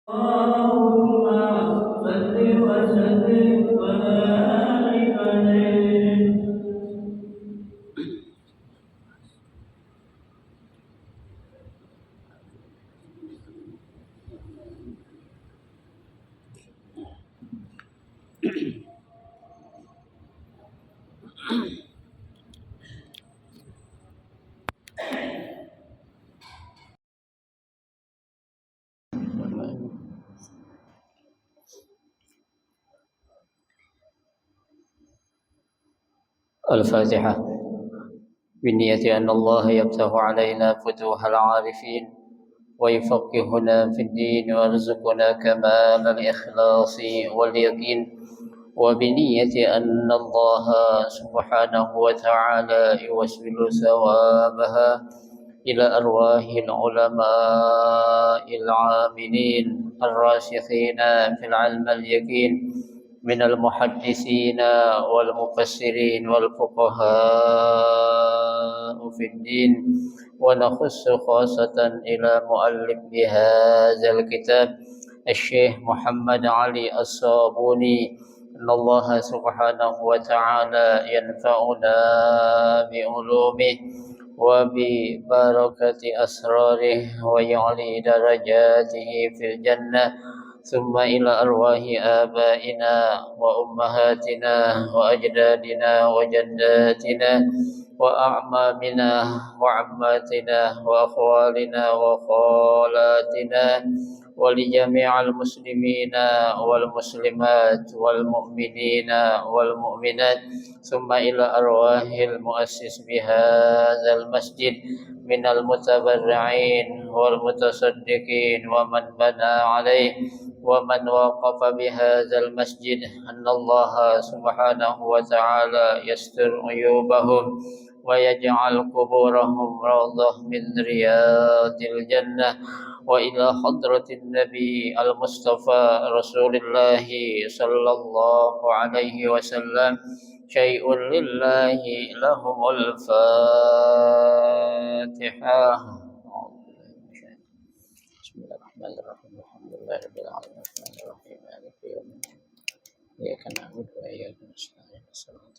اللهم صل وسلم وبارك عليه. الفاتحة. بنية أن الله يفتح علينا فتوح العارفين ويفقهنا في الدين ويرزقنا كمال الإخلاص واليقين، وبنية أن الله سبحانه وتعالى يوصل ثوابها إلى أرواح العلماء العاملين الراسخين في العلم اليقين من المحدثين والمفسرين والفقهاء في الدين، ونخص خاصة إلى مؤلف هذا الكتاب الشيخ محمد علي الصابوني، أن الله سبحانه وتعالى ينفعنا بعلومه وببركة أسراره ويعلي درجاته في الجنة، ثم إلى أرواح آبائنا وأمهاتنا وأجدادنا وجداتنا وأعمامنا وعماتنا وأخوالنا وخالاتنا، ولجميع المسلمين والمسلمات والمؤمنين والمؤمنات، ثم إلى أرواح المؤسس بهذا المسجد من المتبرعين والمتصدقين ومن بنى عليه ومن وقف بهذا المسجد، أن الله سبحانه وتعالى يستر عيوبهم ويجعل قبورهم روضة من رياض الجنة، وإلى حضرة النبي المصطفى رسول الله صلى الله عليه وسلم شيء لله لهم الفاتحة. بسم الله الرحمن الرحيم، الحمد لله رب العالمين الرحمن الرحيم مالك يوم الدين إياك نعبد وإياك نستعين الصراط.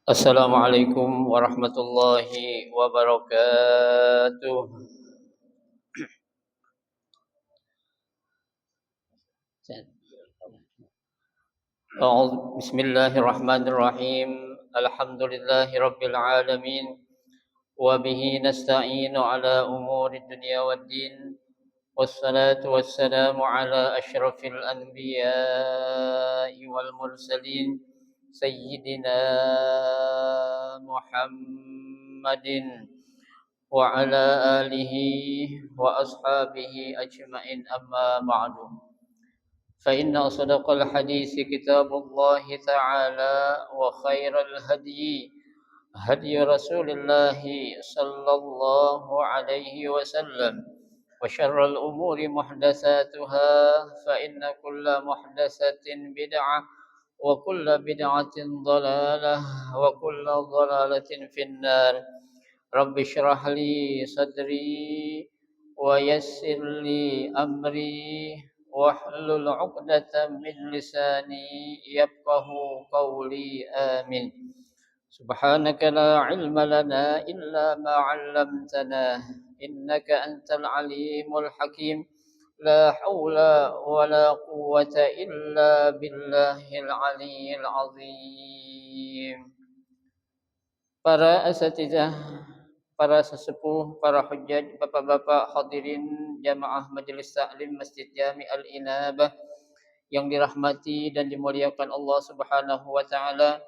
Assalamualaikum warahmatullahi wabarakatuh. Bismillahirrahmanirrahim. Alhamdulillahi rabbil alamin. Wa bihi nasta'inu ala umuri dunya waddin. Wassalatu wassalamu ala asyrafil anbiya'i wal mursalin Sayyidina Muhammadin wa ala alihi wa ashabihi ajma'in, amma ba'du. Fa inna asdaqal hadisi kitabullah ta'ala wa khairal hadyi hadyi Rasulillah sallallahu alaihi wasallam wa syarrul umuri muhdatsatuha fa inna kulla muhdatsatin bid'ah wa kulla bid'atin dhalalah wa kulla dhalalatin finnar. Rabbi shrah li sadri wa yassir li amri wahlul 'uqdatam min lisani yafqahu qawli, amin. Subhanaka la ilma lana illa ma 'allamtana innaka antal alimul hakim. La haula wa la quwwata illa billahil aliyyil azim. Para asatidzah, para sesepuh, para hujjaj, bapak-bapak hadirin jamaah Majelis Taklim Masjid Jami Al-Inabah yang dirahmati dan dimuliakan Allah Subhanahu wa taala.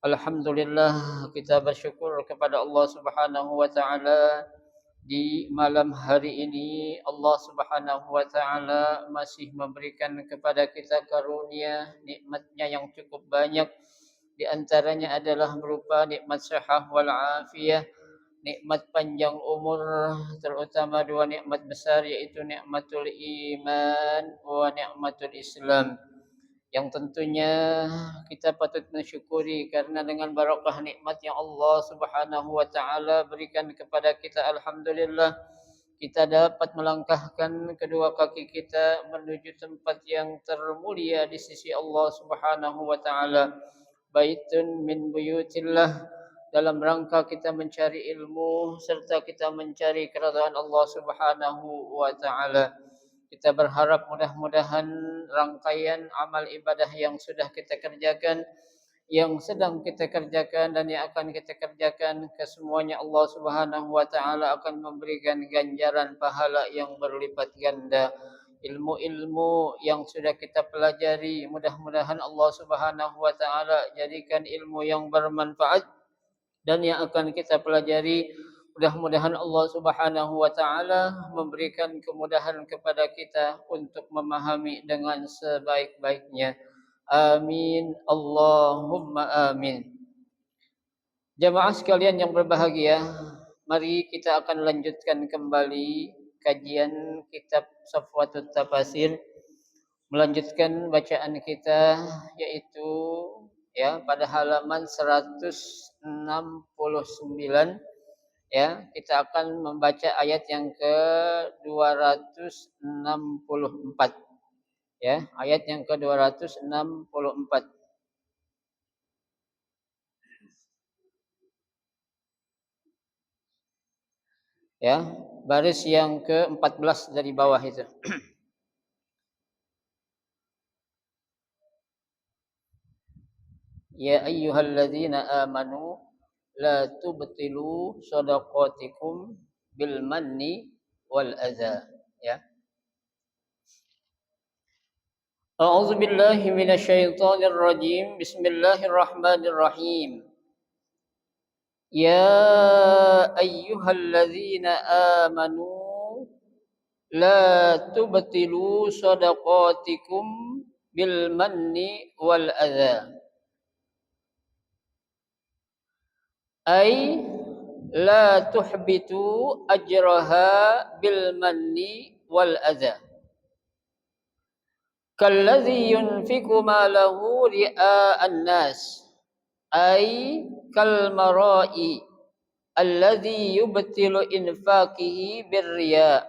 Alhamdulillah, kita bersyukur kepada Allah Subhanahu wa taala di malam hari ini Allah Subhanahu wa taala masih memberikan kepada kita karunia nikmatnya yang cukup banyak. Di antaranya adalah berupa nikmat sihah wal afiyah, nikmat panjang umur, terutama dua nikmat besar yaitu nikmatul iman wa nikmatul Islam. Yang tentunya kita patut mensyukuri karena dengan barakah nikmat yang Allah Subhanahu wa taala berikan kepada kita, alhamdulillah kita dapat melangkahkan kedua kaki kita menuju tempat yang termulia di sisi Allah Subhanahu wa taala. Baitun min buyutillah, dalam rangka kita mencari ilmu serta kita mencari keridhaan Allah Subhanahu wa taala. Kita berharap mudah-mudahan rangkaian amal ibadah yang sudah kita kerjakan, yang sedang kita kerjakan dan yang akan kita kerjakan, kesemuanya Allah Subhanahu wa taala akan memberikan ganjaran pahala yang berlipat ganda. Ilmu-ilmu yang sudah kita pelajari, mudah-mudahan Allah Subhanahu wa taala jadikan ilmu yang bermanfaat, dan yang akan kita pelajari mudah-mudahan Allah Subhanahu wa taala memberikan kemudahan kepada kita untuk memahami dengan sebaik-baiknya. Amin Allahumma amin. Jamaah sekalian yang berbahagia, mari kita akan lanjutkan kembali kajian kitab Safwatut Tafasir, melanjutkan bacaan kita yaitu pada halaman 169. Kita akan membaca ayat yang ke-264. Ayat yang ke-264. Baris yang ke-14 dari bawah itu. Ya ayyuhalladzina amanu la tubtilu shadaqatikum bil manni wal adza. A'udzu billahi minasyaitonir rajim. Bismillahirrahmanirrahim. Ya ayyuhalladzina amanu la tubtilu shadaqatikum bil manni wal adza. Ay la tuhbitu ajraha bil manni wal adza. Kalladzi yunfiqu malahu ria'an nas, ay kal mara'i alladzi yubtilu infaqihi birriya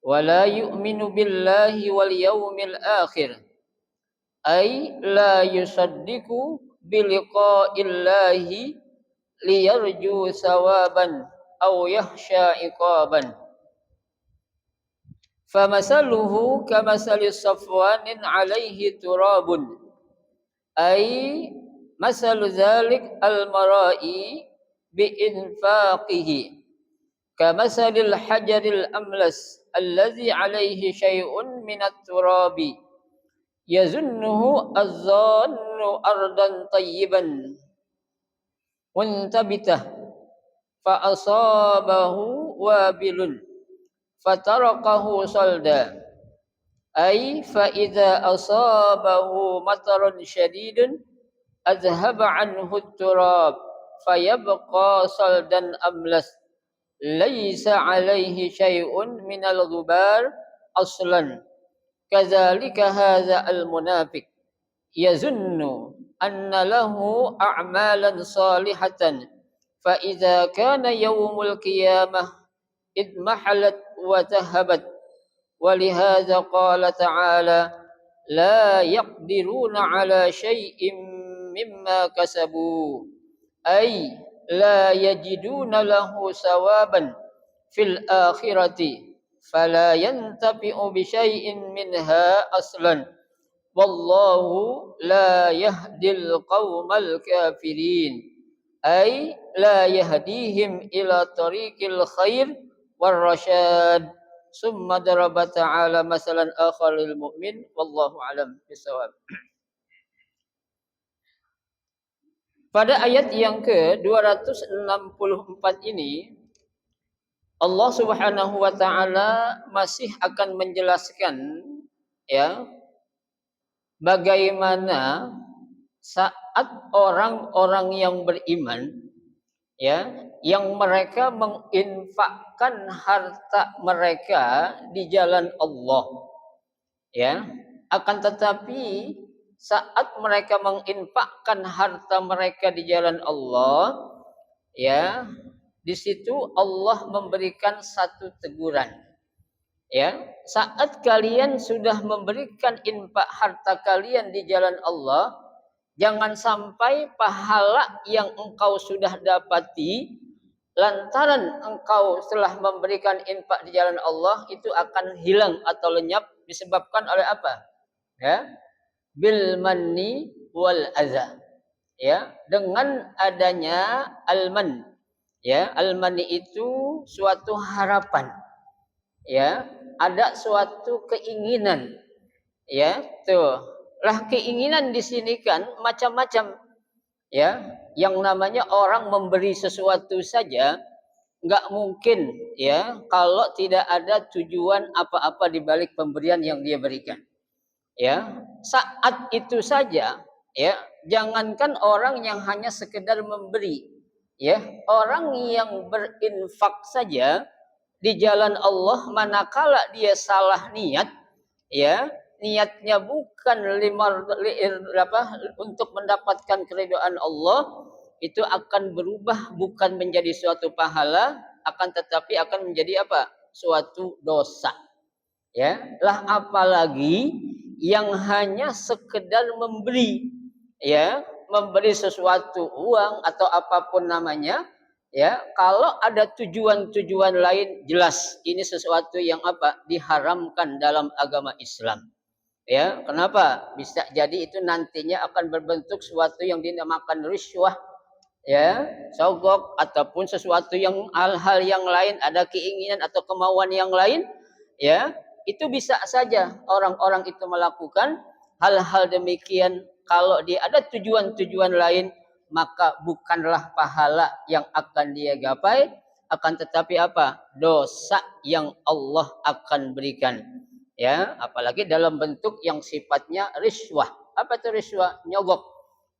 wa la yu'minu billahi wal yawmil akhir, ay la yusaddiqu biliqa'illahi liyarju sawaban aw yakhsha iqaban. Famasaluhu kamasali safwanin alaihi turabun, ay masalu zalik al-mara'i biinfaqihi kamasalil hajaril amlas allazi alaihi syai'un minat turabi yazunnuhu az-zannu ardan tayyiban muntabitah fa asabahu wabilun fataraqahu salda, ay fa idza asabahu matarun syadidun azhaba anhu turab fayabqa saldan amlas laysa alayhi syai'un minal ghubar aslan. Kadzalika hadza al munafiq yazunnu anna lahu a'malan salihatan fa idza kana yaumul qiyamah idmahalat wa tahabat. Walihadza qala ta'ala la yaqdiruna ala syai'in mimma kasabu, ay la yajiduna lahu sawaban fil akhirati fala yantafi'u bi syai'in minha aslan. Wallahu la yahdil qaumal kafirin, ay la yahdihim ila tariqil khair warrasyad. Summa daraba ta'ala masalan akhar lil mu'min wallahu alam bisawab. Pada ayat yang ke-264 ini Allah Subhanahu wa taala masih akan menjelaskan bagaimana saat orang-orang yang beriman ya, yang mereka menginfakkan harta mereka di jalan Allah, ya. Akan tetapi saat mereka menginfakkan harta mereka di jalan Allah, ya, di situ Allah memberikan satu teguran. Ya, saat kalian sudah memberikan infak harta kalian di jalan Allah, jangan sampai pahala yang engkau sudah dapati lantaran engkau telah memberikan infak di jalan Allah itu akan hilang atau lenyap disebabkan oleh apa? Ya, bil manni wal adza. Ya, dengan adanya alman. Ya, almani itu suatu harapan. Ya, ada suatu keinginan. Ya, tuh. Lah keinginan di sini kan macam-macam. Ya, yang namanya orang memberi sesuatu saja nggak mungkin ya kalau tidak ada tujuan apa-apa di balik pemberian yang dia berikan. Ya, saat itu saja ya, jangankan orang yang hanya sekedar memberi, ya, orang yang berinfak saja di jalan Allah manakala dia salah niat, ya, niatnya bukan untuk mendapatkan keridhaan Allah, itu akan berubah bukan menjadi suatu pahala, akan tetapi akan menjadi apa? Suatu dosa. Ya, lah apalagi yang hanya sekedar memberi, ya, memberi sesuatu uang atau apapun namanya, ya, kalau ada tujuan-tujuan lain jelas ini sesuatu yang apa? Diharamkan dalam agama Islam. Ya, kenapa? Bisa jadi itu nantinya akan berbentuk sesuatu yang dinamakan riswah, ya, sogok ataupun sesuatu yang hal-hal yang lain, ada keinginan atau kemauan yang lain, ya, itu bisa saja orang-orang itu melakukan hal-hal demikian kalau dia ada tujuan-tujuan lain, maka bukanlah pahala yang akan dia gapai, akan tetapi apa? Dosa yang Allah akan berikan. Ya, apalagi dalam bentuk yang sifatnya riswah. Apa itu riswah? Nyogok.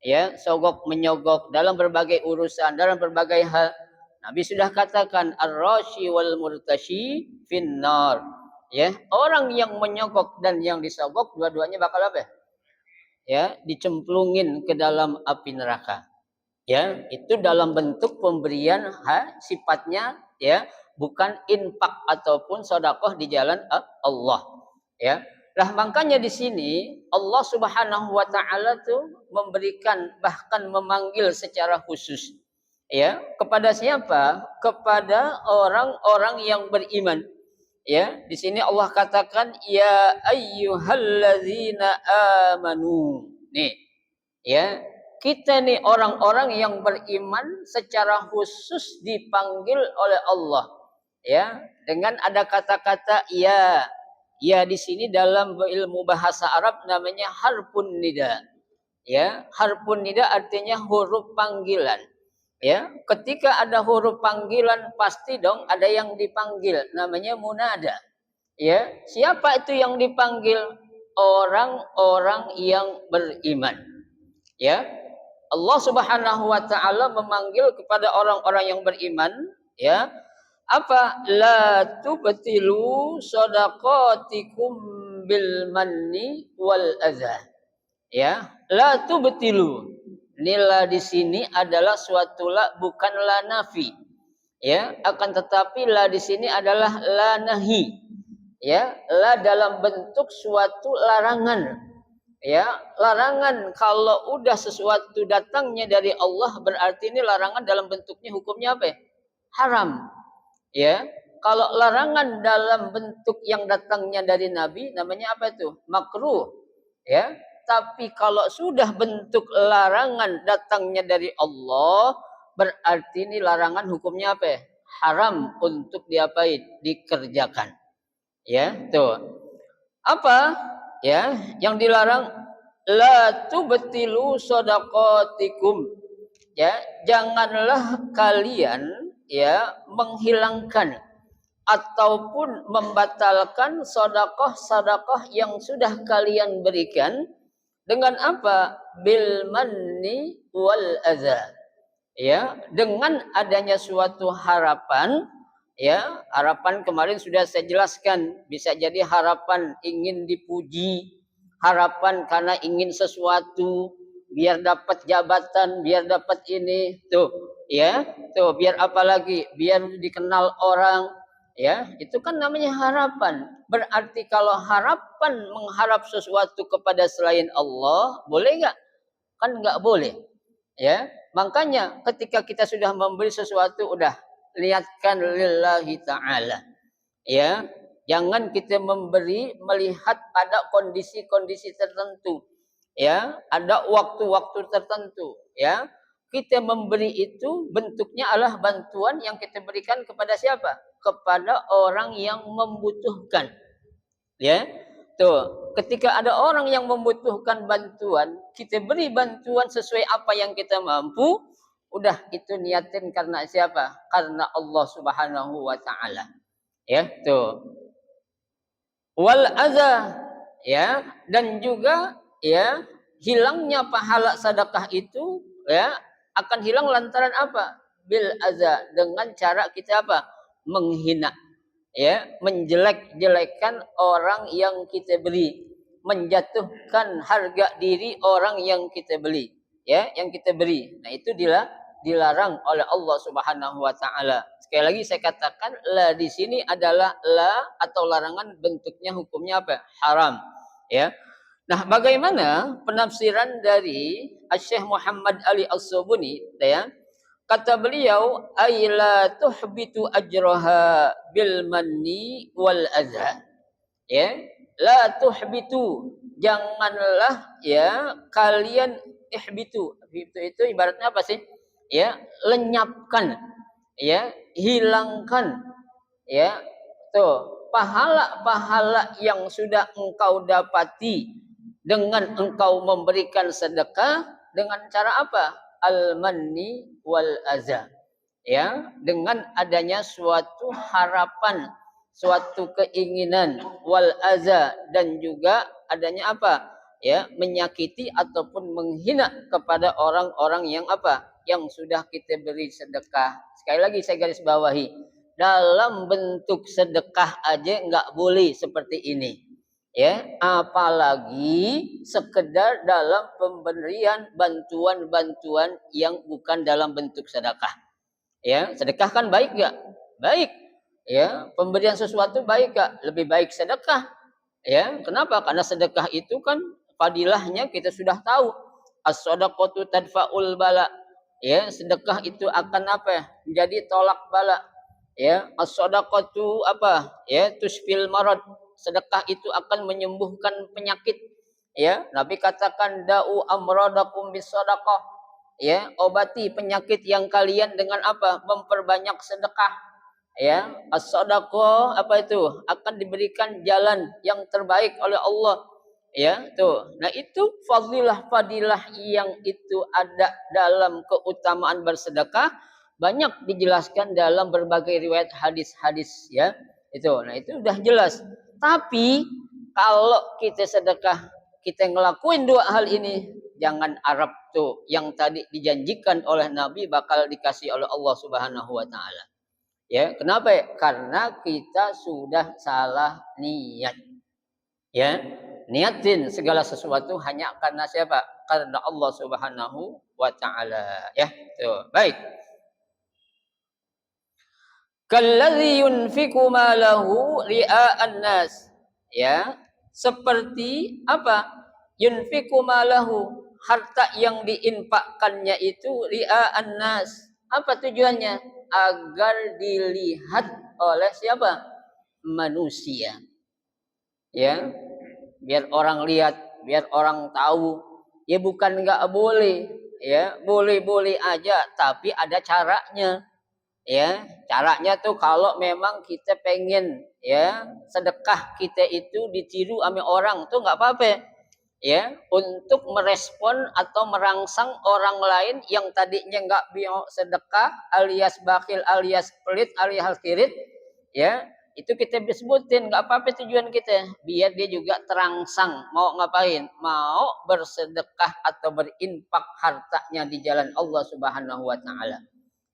Ya, sogok menyogok dalam berbagai urusan, dalam berbagai hal. Nabi sudah katakan ar-rashi wal murtashi finnar. Ya, orang yang menyogok dan yang disogok dua-duanya bakal apa? Ya, dicemplungin ke dalam api neraka. Ya, itu dalam bentuk pemberian sifatnya ya, bukan infak ataupun sedekah di jalan Allah. Ya. Lah makanya di sini Allah Subhanahu wa taala tuh memberikan bahkan memanggil secara khusus ya kepada siapa? Kepada orang-orang yang beriman. Ya, di sini Allah katakan ya ayyuhalladzina amanu. Nih, ya. Kita nih orang-orang yang beriman secara khusus dipanggil oleh Allah. Ya, dengan ada kata-kata ya. Ya, di sini dalam ilmu bahasa Arab namanya harfun nida. Ya, harfun nida artinya huruf panggilan. Ya, ketika ada huruf panggilan pasti dong ada yang dipanggil, namanya munada. Ya, siapa itu yang dipanggil? Orang-orang yang beriman. Ya, Allah Subhanahu wa taala memanggil kepada orang-orang yang beriman, ya. Apa? La tubtilu shadaqatikum bil manni wal adza. Ya, la tubtilu. Nila di sini adalah suatu la, bukan la nafi. Ya, akan tetapi la di sini adalah la nahi. Ya, la dalam bentuk suatu larangan. Ya, larangan kalau udah sesuatu datangnya dari Allah berarti ini larangan dalam bentuknya hukumnya apa? Haram. Ya, kalau larangan dalam bentuk yang datangnya dari Nabi namanya apa itu? Makruh. Ya, tapi kalau sudah bentuk larangan datangnya dari Allah berarti ini larangan hukumnya apa? Haram untuk diapain? Dikerjakan. Ya, tuh. Apa? Ya, yang dilarang la tubtilu shadaqatikum. Ya, janganlah kalian ya menghilangkan ataupun membatalkan sedekah-sedekah yang sudah kalian berikan dengan apa? Bil manni wal adza. ya, dengan adanya suatu harapan, ya, harapan kemarin sudah saya jelaskan, bisa jadi harapan ingin dipuji, harapan karena ingin sesuatu, biar dapat jabatan, biar dapat ini, tuh, ya, tuh, biar apa lagi, biar dikenal orang, ya, itu kan namanya harapan. Berarti kalau harapan mengharap sesuatu kepada selain Allah, boleh nggak? Kan nggak boleh. Ya, makanya ketika kita sudah memberi sesuatu, udah lihatkan lillahi ta'ala. Ya, jangan kita memberi melihat pada kondisi-kondisi tertentu. Ya, ada waktu-waktu tertentu. Ya, kita memberi itu bentuknya adalah bantuan yang kita berikan kepada siapa? Kepada orang yang membutuhkan. Ya, tuh, ketika ada orang yang membutuhkan bantuan, kita beri bantuan sesuai apa yang kita mampu, udah itu niatin karena siapa? Karena Allah Subhanahu wa taala. Ya, tuh. Wal adza, ya, dan juga ya, hilangnya pahala sedekah itu ya akan hilang lantaran apa? Bil adza, dengan cara kita apa? Menghina, ya, menjelek-jelekan orang yang kita beli, menjatuhkan harga diri orang yang kita beli, ya, yang kita beri. Nah, itu dilarang oleh Allah Subhanahu wa taala. Sekali lagi saya katakan, la di sini adalah la atau larangan, bentuknya hukumnya apa? Haram, ya. Nah, bagaimana penafsiran dari Syekh Muhammad Ali As-Subuni, ya? Kata beliau, "Aila tuhbitu ajraha bil manni wal adza." Ya, la tuhbitu, janganlah ya kalian ihbitu. Itu ibaratnya apa sih? Ya, lenyapkan, ya, hilangkan, ya. Tuh, pahala-pahala yang sudah engkau dapati dengan engkau memberikan sedekah dengan cara apa? Al-manni wal aza. Ya, dengan adanya suatu harapan, suatu keinginan, wal aza, dan juga adanya apa? Ya, menyakiti ataupun menghina kepada orang-orang yang apa? Yang sudah kita beri sedekah. Sekali lagi saya garis bawahi, dalam bentuk sedekah aja nggak boleh seperti ini. Ya, apalagi sekedar dalam pemberian bantuan-bantuan yang bukan dalam bentuk sedekah. Ya, sedekah kan baik gak? Baik. Ya, pemberian sesuatu baik gak? Lebih baik sedekah. Ya, kenapa? Karena sedekah itu kan fadilahnya kita sudah tahu. As-shadaqatu tadfa'ul bala. Ya, sedekah itu akan apa? Menjadi tolak bala. Ya, as-shadaqatu apa? Ya, tusfil marad. Sedekah itu akan menyembuhkan penyakit. Ya, Nabi katakan da'u amradakum bis sadaqah. Ya, obati penyakit yang kalian dengan apa? Memperbanyak sedekah. Ya, as-sadaqah apa itu? Akan diberikan jalan yang terbaik oleh Allah. Ya, tuh. Nah, itu fadilah-fadilah yang itu ada dalam keutamaan bersedekah, banyak dijelaskan dalam berbagai riwayat hadis-hadis, ya. Itu. Nah, itu udah jelas. Tapi kalau kita sedekah, kita ngelakuin dua hal ini, jangan harap tuh yang tadi dijanjikan oleh Nabi bakal dikasih oleh Allah Subhanahu wa taala. Ya, kenapa ya? Karena kita sudah salah niat. Ya, niatin segala sesuatu hanya karena siapa? Karena Allah Subhanahu wa taala. Ya, tuh. Baik. Kalladzi yunfiqu malahu ria'an nas. Ya, seperti apa? Yunfiqu malahu, harta yang diinfakkannya itu ria'an nas. Apa tujuannya? Agar dilihat oleh siapa? Manusia. Ya, biar orang lihat, biar orang tahu. Ya, bukan nggak boleh, ya, boleh-boleh aja, tapi ada caranya. Ya, caranya tuh kalau memang kita pengen ya sedekah kita itu ditiru sama orang tuh nggak apa-apa, ya, untuk merespon atau merangsang orang lain yang tadinya nggak mau sedekah alias bakhil alias pelit alias kirit, ya, itu kita sebutin, nggak apa-apa tujuan kita, biar dia juga terangsang mau ngapain, mau bersedekah atau berinfak hartanya di jalan Allah Subhanahu wa taala.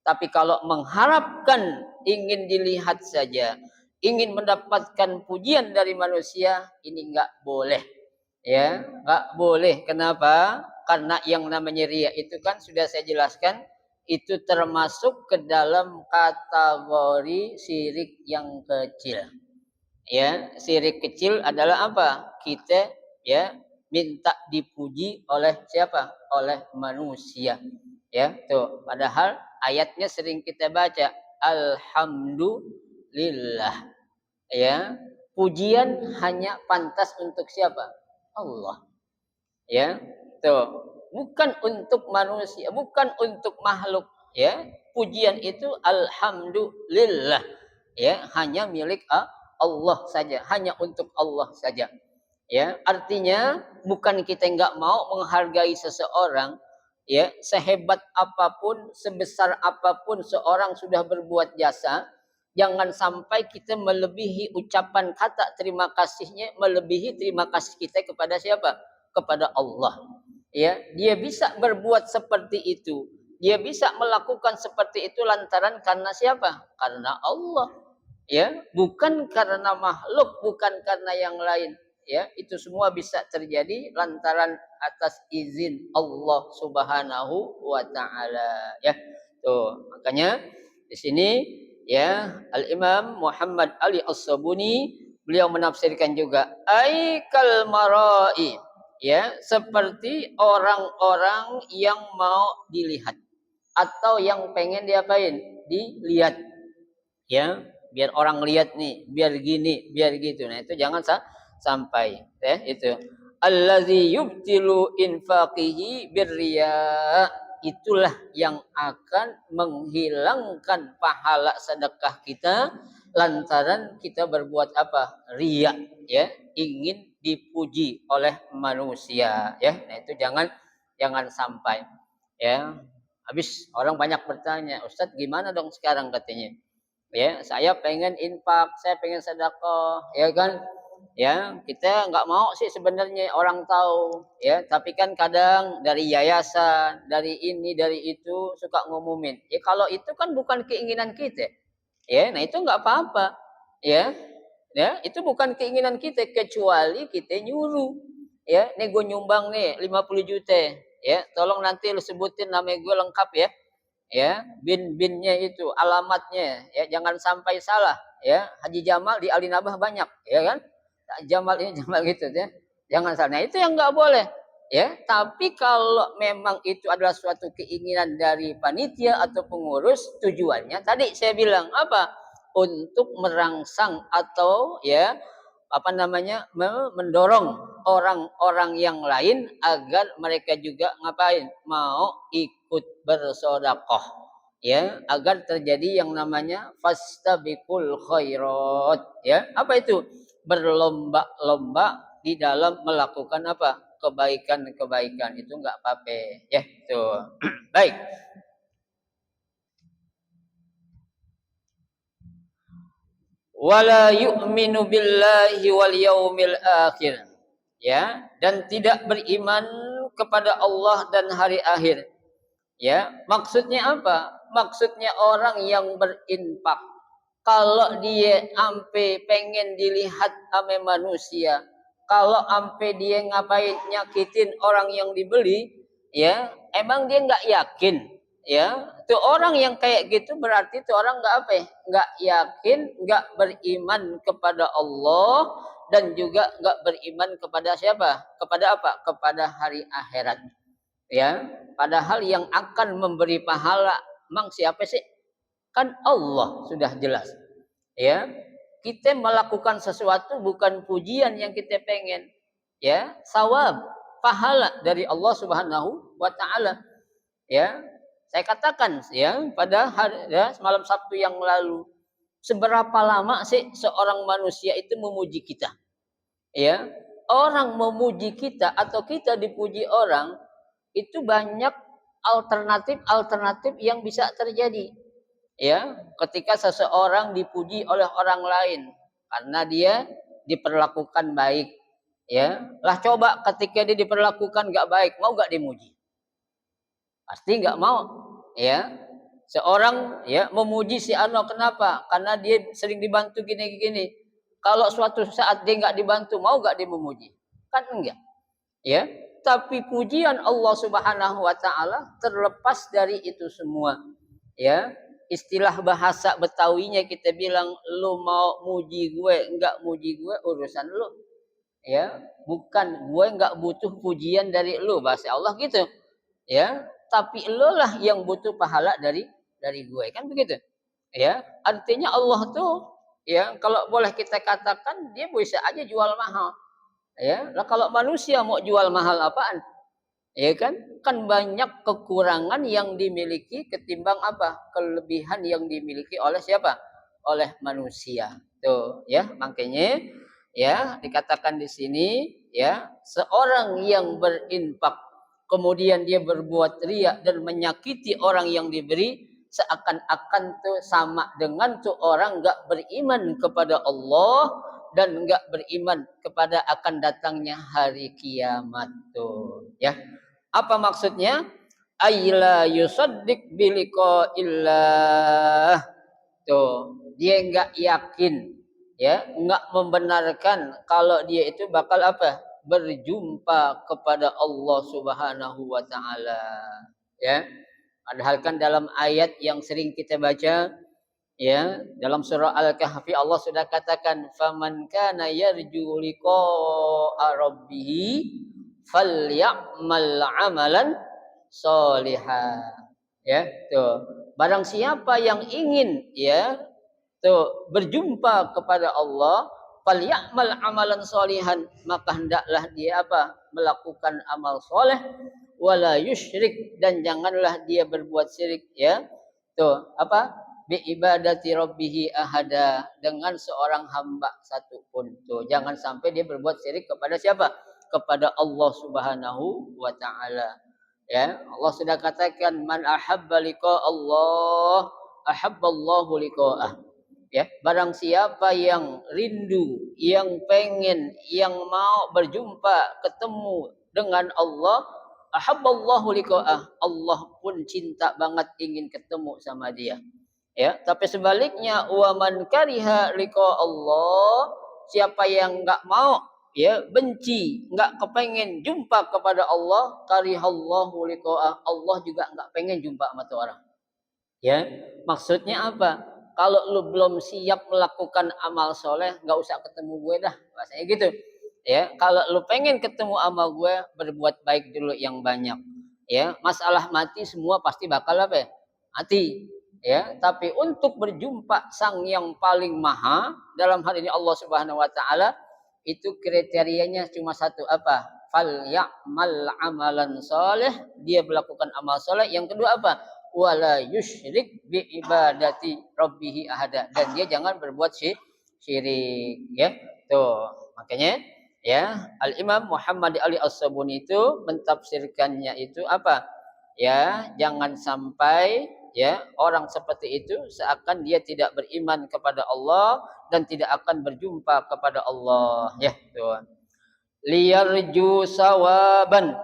Tapi kalau mengharapkan ingin dilihat saja, ingin mendapatkan pujian dari manusia, ini nggak boleh. Ya, nggak boleh. Kenapa? Karena yang namanya riya itu kan sudah saya jelaskan, itu termasuk ke dalam kategori syirik yang kecil. Ya, syirik kecil adalah apa? Kita ya minta dipuji oleh siapa? Oleh manusia. Ya, tuh. Padahal ayatnya sering kita baca, alhamdulillah. Ya, pujian hanya pantas untuk siapa? Allah. Ya, tuh. Bukan untuk manusia, bukan untuk makhluk. Ya, pujian itu alhamdulillah. Ya, hanya milik Allah saja, hanya untuk Allah saja. Ya, artinya bukan kita nggak mau menghargai seseorang, ya, sehebat apapun, sebesar apapun seorang sudah berbuat jasa, jangan sampai kita melebihi ucapan kata terima kasihnya, melebihi terima kasih kita kepada siapa? Kepada Allah. Ya, dia bisa berbuat seperti itu. Dia bisa melakukan seperti itu lantaran karena siapa? Karena Allah. Ya, bukan karena makhluk, bukan karena yang lain. Ya, itu semua bisa terjadi lantaran atas izin Allah Subhanahu wa taala. Ya. Tuh, makanya di sini ya Al-Imam Muhammad Ali As-Sabuni beliau menafsirkan juga aikal marai, ya, seperti orang-orang yang mau dilihat atau yang pengen diapain? Dilihat. Ya, biar orang lihat nih, biar gini, biar gitu. Nah, itu jangan sampai ya itu. Allazi yubtilu infaqihi birriya. Itulah yang akan menghilangkan pahala sedekah kita lantaran kita berbuat apa? Riya, ya, ingin dipuji oleh manusia, ya. Nah, itu jangan sampai, ya. Habis orang banyak bertanya, Ustadz gimana dong sekarang katanya? Ya, saya pengen infak, saya pengen sedekah, ya kan? Ya, kita nggak mau sih sebenarnya orang tahu, ya. Tapi kan kadang dari yayasan, dari ini, dari itu suka ngumumin. Ya kalau itu kan bukan keinginan kita, ya. Nah itu nggak apa-apa, ya. Ya, itu bukan keinginan kita kecuali kita nyuruh. Ya, nih gue nyumbang nih 50 juta, ya. Tolong nanti lu sebutin nama gue lengkap ya. Ya, bin-binnya itu, alamatnya, ya, jangan sampai salah, ya. Haji Jamal di Alinabah banyak, ya kan? Jamal ini Jamal gitu ya. Jangan salah. Nah, itu yang nggak boleh, ya. Tapi kalau memang itu adalah suatu keinginan dari panitia atau pengurus, tujuannya tadi saya bilang apa? Untuk merangsang atau ya apa namanya mendorong orang-orang yang lain agar mereka juga ngapain mau ikut bersedekah, ya, agar terjadi yang namanya fastabiqul khairat, ya. Apa itu? Berlomba-lomba di dalam melakukan apa? Kebaikan-kebaikan. Itu enggak apa-apa, ya. Tuh. Baik. Wala yu'minu billahi wal yaumil akhir, ya, dan tidak beriman kepada Allah dan hari akhir. Ya, maksudnya apa? Maksudnya orang yang berinfak kalau dia ampe pengen dilihat sama manusia, kalau ampe dia ngapain nyakitin orang yang dibeli, ya, emang dia nggak yakin, ya. Tuh orang yang kayak gitu berarti tuh orang nggak apa ya? Nggak yakin, nggak beriman kepada Allah dan juga nggak beriman kepada siapa? Kepada apa? Kepada hari akhirat. Ya, padahal yang akan memberi pahala emang siapa sih? Kan Allah, sudah jelas. Ya, kita melakukan sesuatu bukan pujian yang kita pengen, ya, sawab, pahala dari Allah Subhanahu wa taala. Ya, saya katakan ya pada hari ya semalam Sabtu yang lalu, seberapa lama sih seorang manusia itu memuji kita? Ya, orang memuji kita atau kita dipuji orang itu banyak alternatif-alternatif yang bisa terjadi. Ya, ketika seseorang dipuji oleh orang lain karena dia diperlakukan baik, ya. Lah coba ketika dia diperlakukan nggak baik, mau nggak dimuji? Pasti nggak mau, ya. Seorang ya memuji si Ano kenapa? Karena dia sering dibantu gini-gini. Kalau suatu saat dia nggak dibantu, mau nggak dia memuji? Kan enggak, ya. Tapi pujian Allah Subhanahu wa taala terlepas dari itu semua. Ya, istilah bahasa Betawinya kita bilang lu mau muji gue, enggak muji gue urusan lu. Ya, bukan gue enggak butuh pujian dari lu, bahasa Allah gitu. Ya, tapi lu lah yang butuh pahala dari gue, kan begitu. Ya, artinya Allah tuh ya kalau boleh kita katakan dia bisa aja jual mahal. Ya, lah kalau manusia mau jual mahal apaan? Ya kan? Kan banyak kekurangan yang dimiliki ketimbang apa? Kelebihan yang dimiliki oleh siapa? Oleh manusia. Tuh, ya. Makanya ya dikatakan di sini ya, seorang yang berinfak kemudian dia berbuat riya dan menyakiti orang yang diberi seakan-akan tuh sama dengan tuh orang enggak beriman kepada Allah dan enggak beriman kepada akan datangnya hari kiamat tuh, ya. Apa maksudnya? Aila yusaddiq biliqaillah. Tuh, dia enggak yakin, ya, enggak membenarkan kalau dia itu bakal apa? Berjumpa kepada Allah Subhanahu wa taala. Ya. Padahal kan dalam ayat yang sering kita baca, ya, dalam surah Al-Kahfi Allah sudah katakan faman kana yarju liqa'a rabbih falyamal amalan sholihan. Ya, tuh. Barang siapa yang ingin ya, tuh berjumpa kepada Allah, falyamal amalan sholihan, maka hendaklah dia apa? Melakukan amal soleh, wala yusyrik, dan janganlah dia berbuat syirik, ya. Tuh, apa? Bi ibadati rabbihi ahada, dengan seorang hamba satu pun. Tuh, jangan sampai dia berbuat syirik kepada siapa? Kepada Allah Subhanahu wa taala. Ya, Allah sudah katakan man ahabba liqa Allah, ahabballahu liqa'ah. Ya, barang siapa yang rindu, yang pengen, yang mau berjumpa, ketemu dengan Allah, ahabballahu liqa'ah. Allah pun cinta banget ingin ketemu sama dia. Ya, tapi sebaliknya wa man kariha liqa Allah, siapa yang enggak mau ya benci, enggak kepengen jumpa kepada Allah, karihallahu liqa'ah, Allah juga enggak pengen jumpa sama tuh orang. Ya, maksudnya apa? Kalau lu belum siap melakukan amal soleh, nggak usah ketemu gue dah, bahasanya gitu. Ya, kalau lu pengen ketemu sama gue, berbuat baik dulu yang banyak. Ya, masalah mati semua pasti bakal apa ya? Mati. Ya, tapi untuk berjumpa sang yang paling maha, dalam hal ini Allah Subhanahu wa taala, itu kriterianya cuma satu apa? Fal ya'mal amalan soleh, dia melakukan amal soleh. Yang kedua apa? Wala yusyrik bi ibadati rabbih ahada, dan dia jangan berbuat syirik, ya. Tuh, makanya ya Al Imam Muhammad Ali As-Sabuni itu mentafsirkannya itu apa? Ya, jangan sampai ya orang seperti itu seakan dia tidak beriman kepada Allah dan tidak akan berjumpa kepada Allah, ya. Tuh. Liyarju sawaban,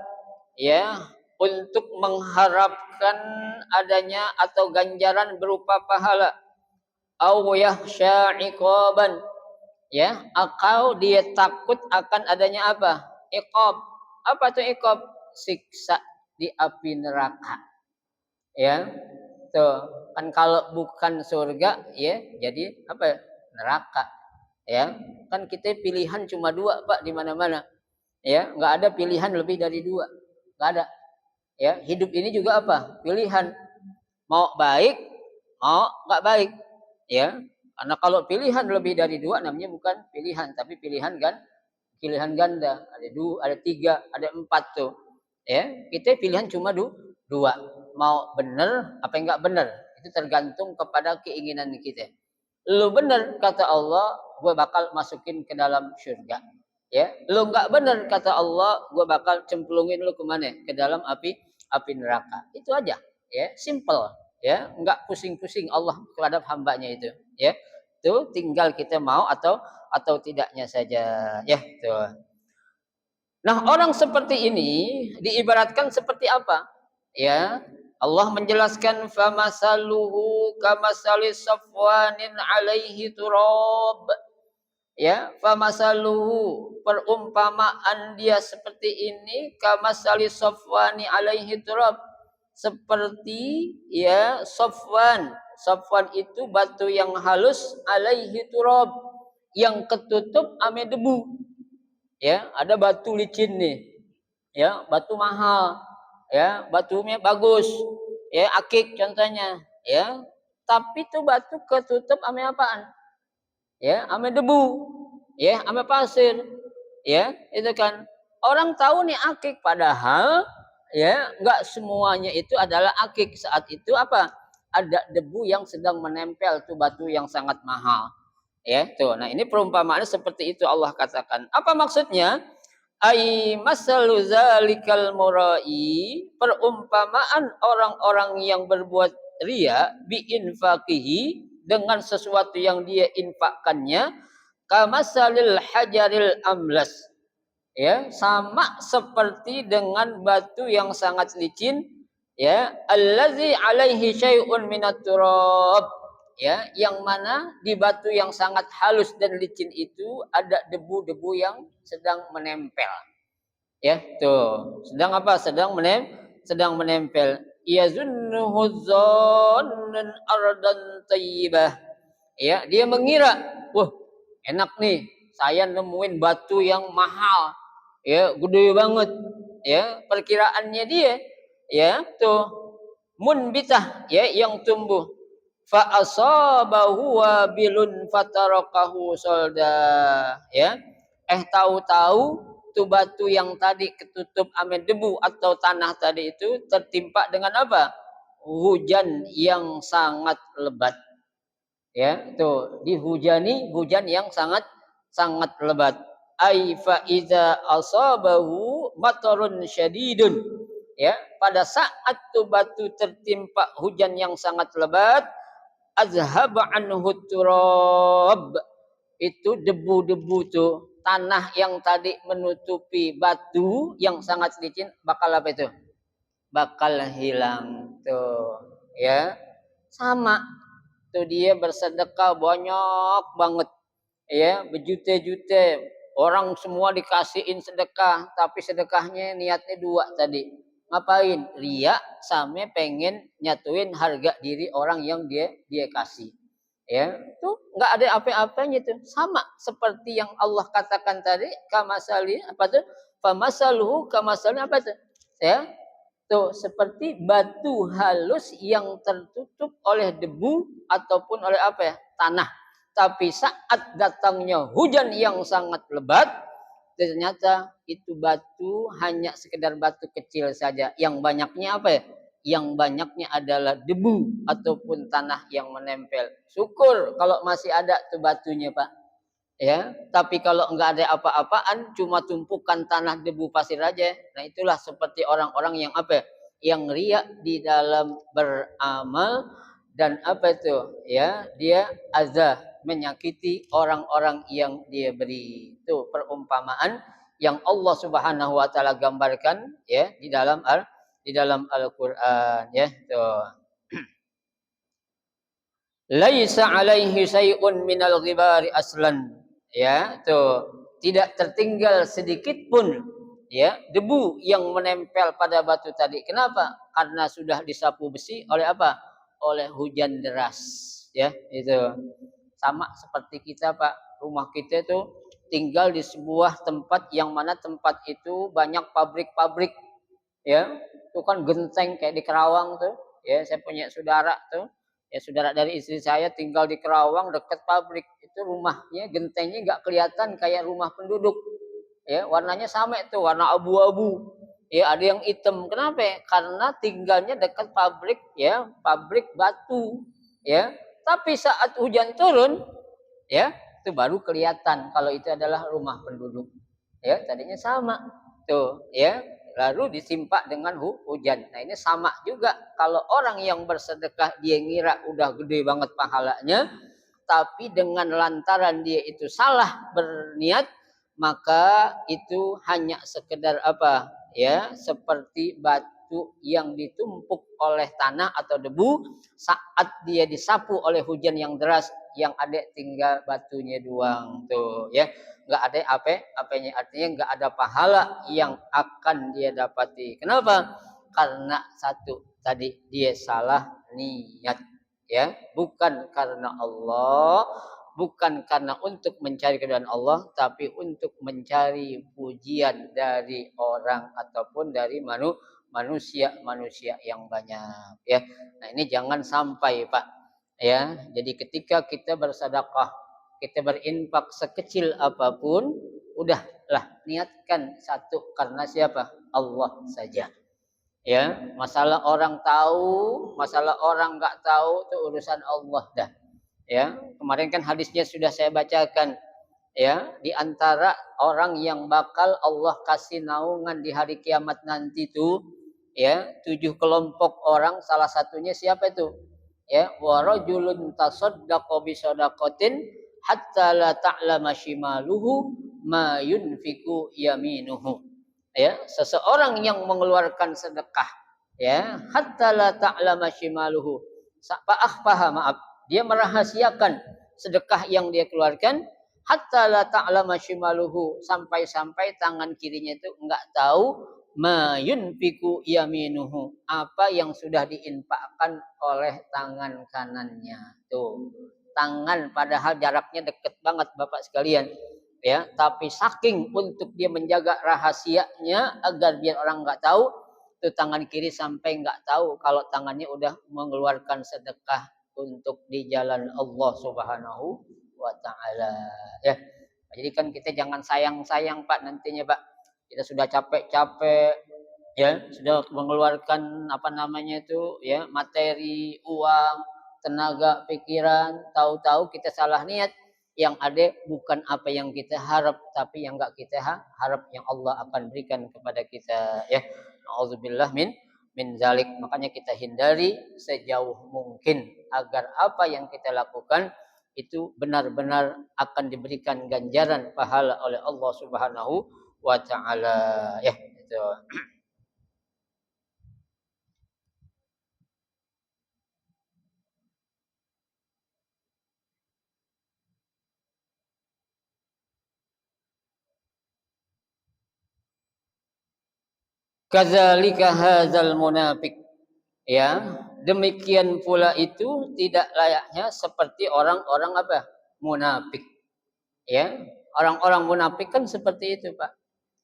ya, untuk mengharapkan adanya atau ganjaran berupa pahala, au yakhsha iqaban, ya, atau dia takut akan adanya apa? Iqab. Apa itu iqab? Siksa di api neraka. Ya. Tuh, kan kalau bukan surga ya jadi apa ya? Neraka. Ya. Kan kita pilihan cuma dua, Pak, di mana-mana. Ya, enggak ada pilihan lebih dari dua. Enggak ada. Ya, hidup ini juga apa? Pilihan. Mau baik, mau enggak baik. Ya. Karena kalau pilihan lebih dari dua namanya bukan pilihan, tapi pilihan ganda. Ada dua, ada tiga, ada empat tuh. Ya, kita pilihan cuma dua. Mau benar apa enggak benar. Itu tergantung kepada keinginan kita. Lu benar kata Allah, gue bakal masukin ke dalam surga. Ya, lu enggak benar kata Allah, gue bakal cemplungin lu ke mana? Ke dalam api neraka. Itu aja, ya, simple. Ya, enggak pusing-pusing Allah terhadap hambanya itu. Ya, itu tinggal kita mau atau tidaknya saja. Ya, tuh. Nah, orang seperti ini diibaratkan seperti apa? Ya, Allah menjelaskan famasaluhu kamasali safwanin alaihi turab. Ya, famasaluhu perumpamaan dia seperti ini kamasali safwani alaihi turab. Seperti ya safwan. Safwan itu batu yang halus alaihi turab yang ketutup ame debu. Ya, ada batu licin nih. Ya, batu mahal. Ya, batunya bagus. Ya, akik contohnya. Ya, tapi tuh batu ketutup ame apaan? Ya, ame debu. Ya, ame pasir. Ya, itu kan. Orang tahu nih akik padahal ya, enggak semuanya itu adalah akik. Saat itu apa? Ada debu yang sedang menempel tuh batu yang sangat mahal. Ya, tuh. Nah, ini perumpamaannya seperti itu Allah katakan. Apa maksudnya? Ai masalu zalikal murai, perumpamaan orang-orang yang berbuat ria bi infaqihi dengan sesuatu yang dia infakkannya kamasalil hajaril amlas, ya sama seperti dengan batu yang sangat licin, ya allazi alaihi syai'un minat turab, ya yang mana di batu yang sangat halus dan licin itu ada debu-debu yang sedang menempel. Ya, tuh. Sedang apa? Sedang menempel. Yazunnuhu dzannun ardan thayyibah. Ya, dia mengira, wah, enak nih, saya nemuin batu yang mahal. Ya, gede banget. Ya, perkiraannya dia, ya, tuh munbitah, ya, yang tumbuh. Fa asabahu wabilun fatarakahu solda. Ya, tahu-tahu tuh batu yang tadi ketutup ame debu atau tanah tadi itu tertimpa dengan apa? Hujan yang sangat lebat. Ya, tuh dihujani hujan yang sangat sangat lebat. Ai fa iza asabahu matarun syadidun. Ya, pada saat tuh batu tertimpa hujan yang sangat lebat, azhaba anhu turab. Itu debu-debu tuh, tanah yang tadi menutupi batu yang sangat licin bakal apa itu? Bakal hilang tuh, ya. Sama tuh dia bersedekah banyak banget, ya, berjuta-juta. Orang semua dikasihin sedekah, tapi sedekahnya niatnya dua tadi. Ngapain? Ria sama pengen nyatuin harga diri orang yang dia kasih. Ya, itu enggak ada apa-apanya itu. Sama seperti yang Allah katakan tadi, kamasali apa tuh? Famasaluhu kamasali apa tuh? Ya, tuh seperti batu halus yang tertutup oleh debu ataupun oleh apa ya? Tanah. Tapi saat datangnya hujan yang sangat lebat, ternyata itu batu hanya sekedar batu kecil saja. Yang banyaknya apa ya? Yang banyaknya adalah debu ataupun tanah yang menempel. Syukur kalau masih ada tuh batunya, Pak. Ya, tapi kalau enggak ada apa-apaan, cuma tumpukan tanah debu pasir aja. Nah, itulah seperti orang-orang yang apa? Yang riak di dalam beramal dan apa itu? Ya, dia azah menyakiti orang-orang yang dia beri. Itu perumpamaan yang Allah Subhanahu wa taala gambarkan ya di dalam Al-Qur'an ya. Tuh. Laisa alaihi syai'un minal ghibari aslan. Ya, tuh. Tidak tertinggal sedikit pun ya debu yang menempel pada batu tadi. Kenapa? Karena sudah disapu besi oleh apa? Oleh hujan deras. Ya, itu. Sama seperti kita, Pak. Rumah kita tuh tinggal di sebuah tempat yang mana tempat itu banyak pabrik-pabrik. Ya, itu kan genteng kayak di Kerawang tuh. Ya, saya punya saudara tuh. Ya, saudara dari istri saya tinggal di Kerawang dekat pabrik. Itu rumahnya gentengnya nggak kelihatan kayak rumah penduduk. Ya, warnanya sama itu, warna abu-abu. Ya, ada yang hitam. Kenapa? Karena tinggalnya dekat pabrik, ya, pabrik batu. Ya, tapi saat hujan turun, ya, itu baru kelihatan kalau itu adalah rumah penduduk. Ya, tadinya sama. Tuh, ya. lalu ditimpa dengan hujan. Nah ini sama juga kalau orang yang bersedekah dia ngira udah gede banget pahalanya, tapi dengan lantaran dia itu salah berniat, maka itu hanya sekedar apa ya, seperti batu yang ditumpuk oleh tanah atau debu saat dia disapu oleh hujan yang deras, yang ada tinggal batunya doang tuh ya, nggak ada apanya, artinya nggak ada pahala yang akan dia dapati. Kenapa? Karena satu tadi dia salah niat ya, bukan karena Allah, bukan karena untuk mencari keridhaan Allah, tapi untuk mencari pujian dari orang ataupun dari manusia yang banyak ya. Nah ini jangan sampai Pak ya. Jadi ketika kita bersedekah, kita berinfak sekecil apapun, udahlah niatkan satu karena siapa? Allah saja. Ya, masalah orang tahu, masalah orang nggak tahu itu urusan Allah dah. Ya, kemarin kan hadisnya sudah saya bacakan. Ya, di antara orang yang bakal Allah kasih naungan di hari kiamat nanti itu, ya, 7 kelompok orang, salah satunya siapa itu? Ya, wa rajulun tasaddaqa bi shadaqatin hatta la ta'lama shimaluhu ma yunfiqu yaminuhu. Ya, seseorang yang mengeluarkan sedekah ya, hatta la ta'lama shimaluhu, maaf, dia merahasiakan sedekah yang dia keluarkan, hatta la ta'lama shimaluhu, sampai-sampai tangan kirinya itu enggak tahu ma yunfiqu yaminuhu, apa yang sudah diinfakkan oleh tangan kanannya. Tuh, tangan padahal jaraknya deket banget Bapak sekalian ya, tapi saking untuk dia menjaga rahasianya agar biar orang nggak tahu, tuh tangan kiri sampai nggak tahu kalau tangannya udah mengeluarkan sedekah untuk di jalan Allah Subhanahu wa taala ya. Jadi kan kita jangan sayang-sayang Pak nantinya Pak. Kita sudah capek-capek ya, sudah mengeluarkan apa namanya itu ya, materi, uang, tenaga, pikiran, tahu-tahu kita salah niat, yang ada bukan apa yang kita harap, tapi yang enggak kita harap yang Allah akan berikan kepada kita ya. Nauzubillah min zalik. Makanya kita hindari sejauh mungkin agar apa yang kita lakukan itu benar-benar akan diberikan ganjaran pahala oleh Allah Subhanahu wa taala ya itu. Kadzalika hadzal munafik. Ya, demikian pula itu tidak layaknya seperti orang-orang apa? Munafik. Ya, orang-orang munafik kan seperti itu, Pak.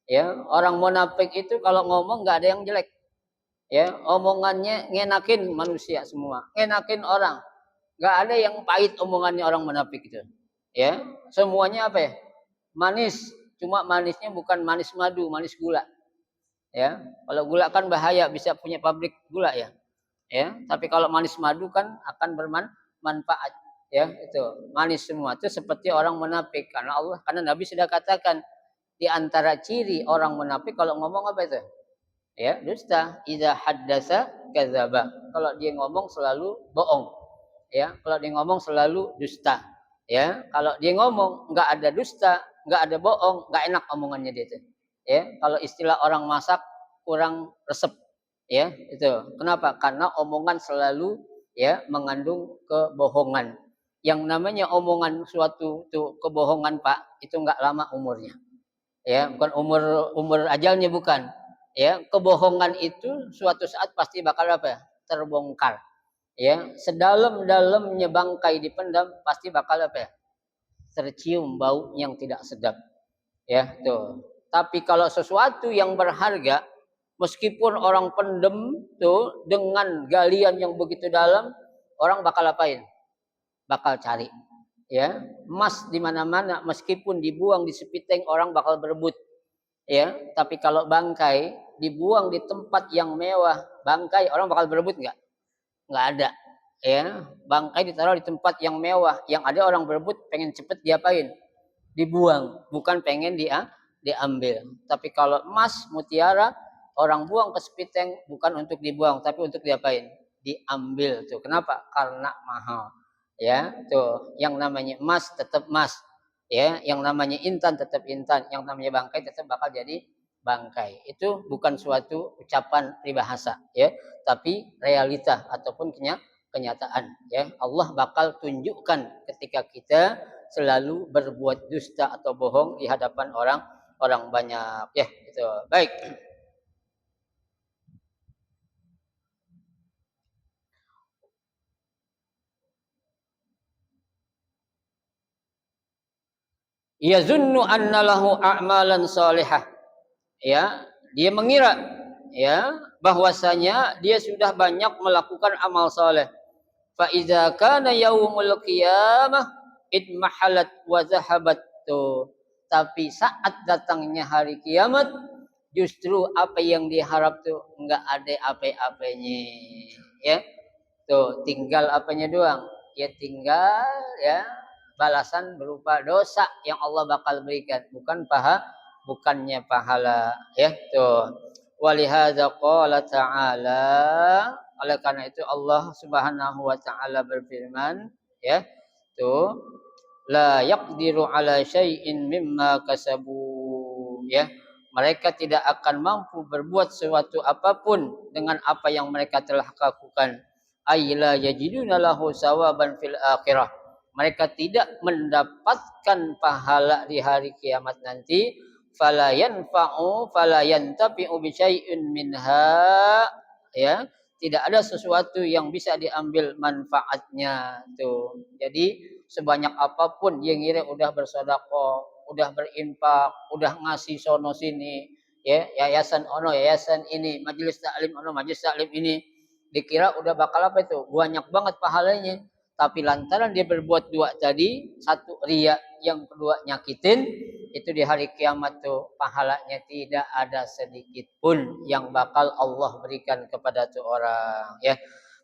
Ya, orang munafik itu kalau ngomong nggak ada yang jelek. Ya, omongannya ngenakin manusia semua, ngenakin orang. Nggak ada yang pahit omongannya orang munafik itu. Ya, semuanya apa ya? Manis. Cuma manisnya bukan manis madu, manis gula. Ya, kalau gula kan bahaya, bisa punya pabrik gula ya. Ya, tapi kalau manis madu kan akan bermanfaat ya. Itu manis semua itu seperti orang munafik, karena Nabi sudah katakan di antara ciri orang munafik kalau ngomong apa itu ya, dusta. Idza haddasa kadzaba, kalau dia ngomong selalu bohong ya, kalau dia ngomong selalu dusta ya. Kalau dia ngomong nggak ada dusta, nggak ada bohong, nggak enak omongannya dia itu ya. Kalau istilah orang masak kurang resep ya itu. Kenapa? Karena omongan selalu ya mengandung kebohongan. Yang namanya omongan suatu tuh kebohongan Pak, itu nggak lama umurnya. Ya, bukan umur umur ajalnya bukan. Ya, kebohongan itu suatu saat pasti bakal apa? Terbongkar. Ya, sedalam-dalamnya bangkai dipendam pasti bakal apa ya? Tercium bau yang tidak sedap. Ya, tuh. Tapi kalau sesuatu yang berharga, meskipun orang pendem tuh dengan galian yang begitu dalam, orang bakal apain? Bakal cari. Ya, emas di mana-mana meskipun dibuang di sepiteng orang bakal berebut. Ya, tapi kalau bangkai dibuang di tempat yang mewah, bangkai orang bakal berebut nggak? Nggak ada. Ya, bangkai ditaruh di tempat yang mewah, yang ada orang berebut pengen cepet diapain? Dibuang, bukan pengen diambil. Tapi kalau emas, mutiara, Orang buang ke spiteng bukan untuk dibuang, tapi untuk diapain? Diambil tuh. Kenapa? Karena mahal. Ya, tuh. Yang namanya emas tetap emas. Ya, yang namanya intan tetap intan, yang namanya bangkai tetap bakal jadi bangkai. Itu bukan suatu ucapan peribahasa, ya, tapi realita ataupun kenyataan, ya. Allah bakal tunjukkan ketika kita selalu berbuat dusta atau bohong di hadapan orang banyak, ya. Itu. Baik. Yazunnu anna lahu a'malan salihah. Ya, dia mengira, ya, bahwasanya dia sudah banyak melakukan amal saleh. Fa idza kana yaumul qiyamah idmahalat wa zahabat tuh. Tapi saat datangnya hari kiamat, justru apa yang diharap tuh enggak ada apa-apanya. Ya, tuh tinggal apanya doang? Ya tinggal, ya, balasan berupa dosa yang Allah bakal berikan, bukannya pahala, ya. Tuh. Walihadza qala ta'ala, oleh karena itu Allah Subhanahu wa taala berfirman, ya. Tuh, la yaqdiru ala syai'in mimma kasabu, ya. Mereka tidak akan mampu berbuat sesuatu apapun dengan apa yang mereka telah lakukan. Aila yajiduna lahu sawaban fil akhirah. Mereka tidak mendapatkan pahala di hari kiamat nanti. Fala yanfa'u fala yantafi'u bi syai'in minha, ya. Tidak ada sesuatu yang bisa diambil manfaatnya tuh. Jadi sebanyak apapun dia ngira udah bersedekah, udah berinfak, udah ngasih sono sini, ya, yayasan ono, yayasan ini, majelis taklim ono, majelis taklim ini, dikira udah bakal apa itu? Banyak banget pahalanya. Tapi lantaran dia berbuat dua tadi, satu ria, yang kedua nyakitin, itu di hari kiamat tuh pahalanya tidak ada sedikit pun yang bakal Allah berikan kepada tuh orang, ya.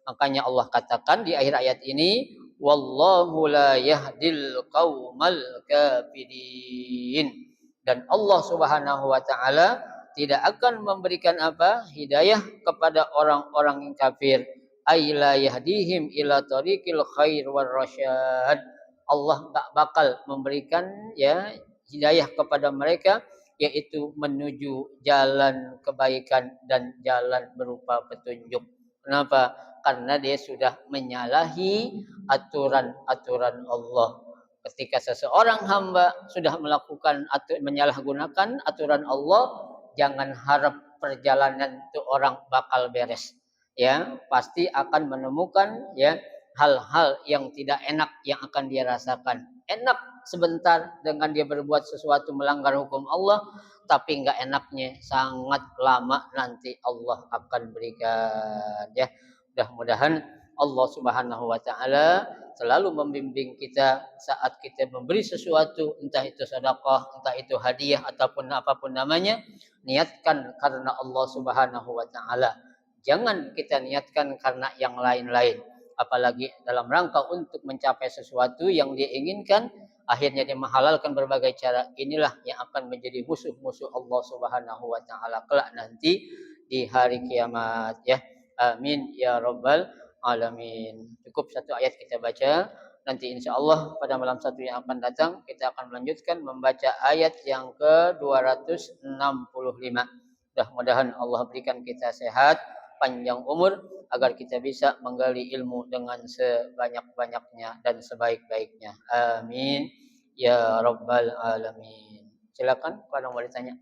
Makanya Allah katakan di akhir ayat ini, wallahu la yahdil qaumal kafirin. Dan Allah Subhanahu wa taala tidak akan memberikan apa? Hidayah kepada orang-orang yang kafir. Aila yahdihim ila tariqil khair war rasyad. Allah tak bakal memberikan, ya, hidayah kepada mereka, yaitu menuju jalan kebaikan dan jalan berupa petunjuk. Kenapa? Karena dia sudah menyalahi aturan-aturan Allah. Ketika seseorang hamba sudah melakukan atau menyalahgunakan aturan Allah, jangan harap perjalanan itu orang bakal beres. Ya, pasti akan menemukan, ya, hal-hal yang tidak enak yang akan dia rasakan. Enak sebentar dengan dia berbuat sesuatu melanggar hukum Allah, tapi enggak enaknya sangat lama nanti Allah akan berikan, ya. Mudah-mudahan Allah Subhanahu wa taala selalu membimbing kita saat kita memberi sesuatu, entah itu sedekah, entah itu hadiah ataupun apapun namanya, niatkan karena Allah Subhanahu wa taala. Jangan kita niatkan karena yang lain-lain. Apalagi dalam rangka untuk mencapai sesuatu yang dia inginkan, akhirnya dia menghalalkan berbagai cara. Inilah yang akan menjadi musuh-musuh Allah Subhanahu wa taala kelak nanti di hari kiamat, ya. Amin ya rabbal alamin. Cukup satu ayat kita baca. Nanti insya Allah pada malam satu yang akan datang kita akan melanjutkan membaca ayat yang ke-265. Mudah-mudahan Allah berikan kita sehat, panjang umur, agar kita bisa menggali ilmu dengan sebanyak-banyaknya dan sebaik-baiknya. Amin ya rabbal alamin. Silakan kalau mau ditanya.